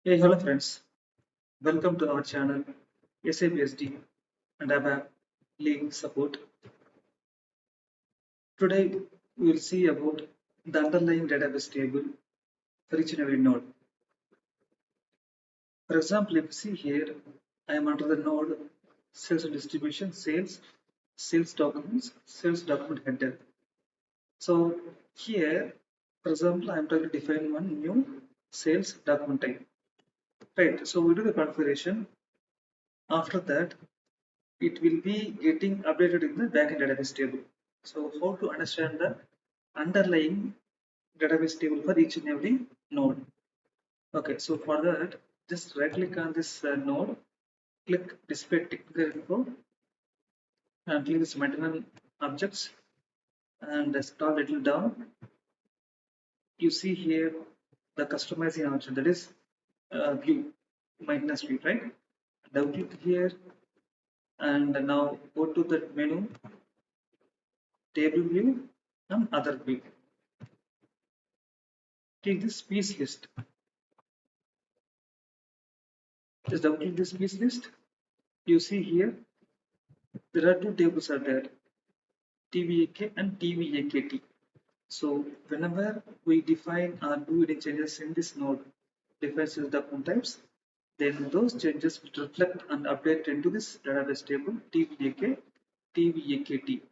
Hey, hello friends. Welcome to our channel SAP and ABAP Link Support. Today we will see about the underlying database table for each and every node. For example, if you see here, I am under the node sales and distribution, sales documents, sales document header. So here, for example, I am trying to define one new sales document type. Right. So we do the configuration. After that, it will be getting updated in the backend database table. So how to understand the underlying database table for each and every node. Okay, so for that, just right click on this node, click display technical info, and click this maintenance objects, and scroll little down. You see here the customizing option, that is view, maintenance view, right? Double click here, and now go to the menu, table view, and other view. Take this piece list. Just double click this piece list. You see here there are two tables are there, TVAK and TVAKT. So whenever we define or do any changes in this node, defines the document types, then those changes will reflect and update into this database table TVAK, TVAKT.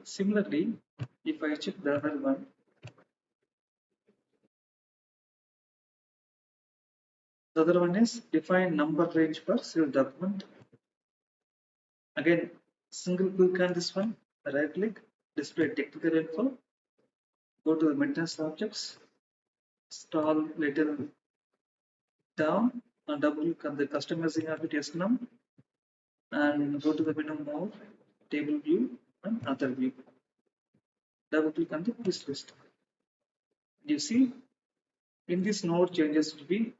Similarly, if I check the other one, the other one is define number range per sales document. Again, single click on this one, right click, display technical info, go to the maintenance objects, scroll little down, and double click on the customizing object SNM, and go to the menu more, table view, and other view. Double click on the list list. You see, in this node changes will be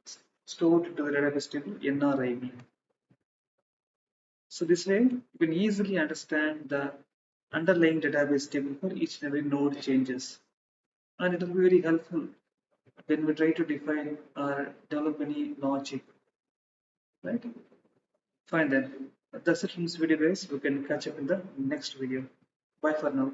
stored into the database table NRIV. So this way, you can easily understand the underlying database table for each and every node changes. And it will be very helpful when we try to define or develop any logic, right? Fine then. That's it from this video, guys. We can catch up in the next video. Bye for now.